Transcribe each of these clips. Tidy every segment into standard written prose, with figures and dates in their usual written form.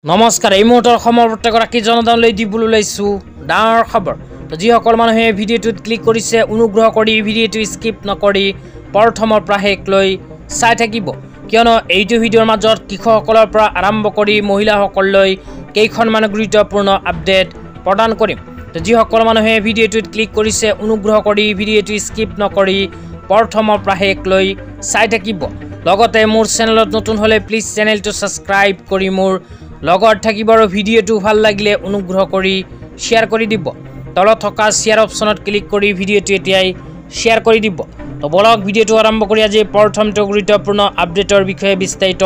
নমস্কাৰ এই মুহূৰ্তৰ সময় প্ৰত্যেকগৰাকী জনতালৈ দিবলৈ লৈছো ডাঙৰ খবৰ তো যিসকল মানুহে ভিডিঅ'টোত ক্লিক কৰিছে অনুগ্ৰহ কৰি ভিডিঅ'টো স্কিপ নকৰি প্ৰথমৰ পৰা শেষলৈ চাই থাকিব কিয়নো এইটো ভিডিঅ'ৰ মাজত কৃষকসকলৰ পৰা আৰম্ভ কৰি মহিলাসকললৈ কেইখনমান গুৰুত্বপূৰ্ণ আপডেট প্ৰদান কৰিম তো যিসকল মানুহে ভিডিঅ'টোত ক্লিক কৰিছে অনুগ্ৰহ কৰি ভিডিঅ'টো স্কিপ নকৰি প্ৰথমৰ পৰা শেষলৈ চাই থাকিব লগতে মোৰ চেনেলত নতুন হলে প্লিজ চেনেলটো সাবস্ক্ৰাইব কৰি মোৰ লগত থাকিব আৰু ভিডিঅ'টো ভাল লাগিলে অনুগ্ৰহ কৰি শেয়াৰ কৰি দিব তলত থকা শেয়াৰ অপচনত ক্লিক কৰি ভিডিঅ'টো এতিয়াই শেয়াৰ কৰি দিব তো বলক ভিডিঅ'টো আৰম্ভ কৰি আজি প্ৰথমটো গুৰুত্বপূৰ্ণ আপডেটৰ বিষয়ে বিস্তাৰিত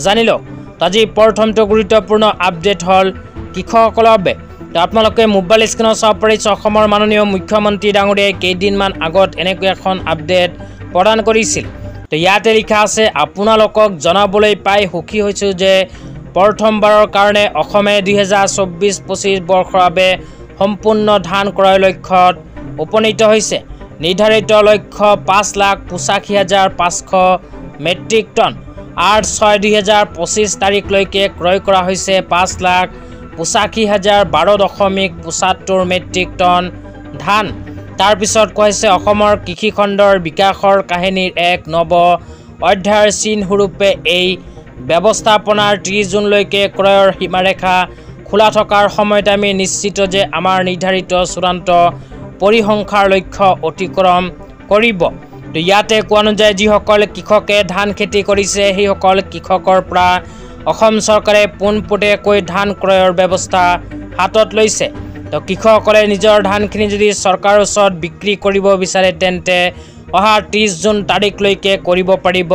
জানি লওক তো আজি প্ৰথমটো গুৰুত্বপূৰ্ণ আপডেট হল কৃষকসকলৰ বাবে তো আপোনালোকে মোবাইল স্ক্ৰীনত চাব পাৰিছে অসমৰ মাননীয় মুখ্যমন্ত্ৰী ডাঙৰীয়াই কেইদিনমান আগত এনেকৈ এখন আপডেট প্ৰদান কৰিছিল তো ইয়াতে লিখা আছে আপোনালোকক জনাবলৈ পাই সুখী হৈছো যে প্ৰথমবাৰৰ কাৰণে অসমে 2024-25 বৰ্ষৰ বাবে সম্পূৰ্ণ ধান ক্ৰয় লক্ষ্যত উপনীত হৈছে নিৰ্ধাৰিত লক্ষ্য 5,85,500 মেট্ৰিক টন 8/6/2025 তাৰিখলৈকে ক্ৰয় কৰা হৈছে 5,85,012.75 মেট্ৰিক টন ধান তাৰ পিছত কৈছে অসমৰ কৃষি খণ্ডৰ বিকাশৰ কাহিনীৰ এক নৱ অধ্যায়ৰ চিন স্বৰূপে এই ব্যৱস্থাপনাৰ 30 জুনলৈকে ক্ৰয়ৰ সীমাৰেখা খোলা থকাৰ সময়ত আমি নিশ্চিত যে আমাৰ নিৰ্ধাৰিত চূড়ান্ত পৰিসংখ্যাৰ লক্ষ্য অতিক্ৰম কৰিব তো ইয়াতে কোৱা অনুযায়ী যিসকল কৃষকে ধান খেতি কৰিছে সেইসকল কৃষকৰ পৰা অসম চৰকাৰে পোনপটীয়াকৈ ধান ক্ৰয়ৰ ব্যৱস্থা হাতত লৈছে তো কৃষকসকলে নিজৰ ধানখিনি যদি চৰকাৰৰ ওচৰত বিক্ৰী কৰিব বিচাৰে তেন্তে অহা 30 জুন তাৰিখলৈকে কৰিব পাৰিব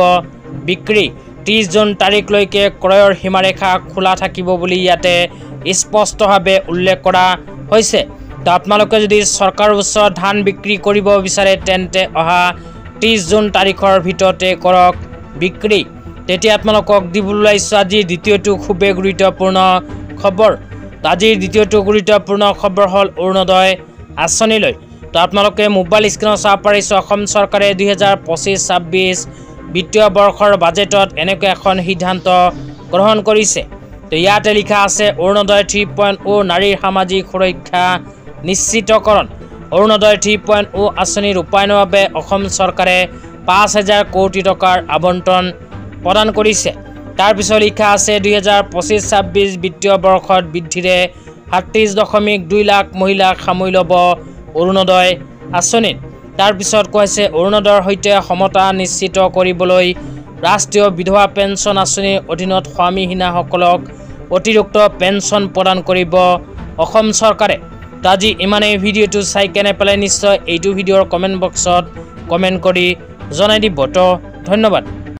বিক্ৰী 30 জুন তাৰিখলৈকে ক্ৰয়ৰ সীমাৰেখা খোলা থাকিব বুলি ইয়াতে স্পষ্টভাৱে উল্লেখ কৰা হৈছে তো আপোনালোকে যদি চৰকাৰৰ ওচৰত ধান বিক্ৰী কৰিব বিচাৰে তেন্তে অহা 30 জুন তাৰিখৰ ভিতৰতে কৰক বিক্ৰী তেতিয়া আপোনালোকক দিবলৈ লৈছো আজি দ্বিতীয়টো খুবেই গুৰুত্বপূৰ্ণ খবৰ আজিৰ দ্বিতীয়টো গুৰুত্বপূৰ্ণ খবৰ হল অৰুণোদয় আঁচনিলৈ তো আপোনালোকে মোবাইল স্ক্ৰীনত চাব পাৰিছে অসম চৰকাৰে 2025-26 বিত্তীয় বৰ্ষৰ বাজেটত এনেকৈ এখন সিদ্ধান্ত গ্ৰহণ কৰিছে তো ইয়াতে লিখা আছে অৰুণোদয় 3.0 নাৰীৰ সামাজিক সুৰক্ষা নিশ্চিতকৰণ অৰুণোদয় 3.0 আঁচনি ৰূপায়ণৰ বাবে অসম চৰকাৰে 5,000 কোটি টকাৰ আবণ্টন প্ৰদান কৰিছে তাৰ পিছত লিখা আছে 2025-26 বিত্তীয় বৰ্ষত বৃদ্ধিৰে 37.2 লাখ মহিলাক সামৰি ল'ব অৰুণোদয় আঁচনিত তাৰ পিছত কৈছে অৰুণোদয়ৰ সৈতে সমতা নিশ্চিত কৰিবলৈ ৰাষ্ট্ৰীয় বিধৱা পেঞ্চন আঁচনিৰ অধীনত স্বামীহীনাসকলক অতিৰিক্ত পেঞ্চন প্ৰদান কৰিব অসম চৰকাৰে তো আজি ইমানেই ভিডিঅ'টো চাই কেনে পেলাই নিশ্চয় এইটো ভিডিঅ'ৰ কমেণ্ট বক্সত কমেণ্ট কৰি জনাই দিব তো ধন্যবাদ।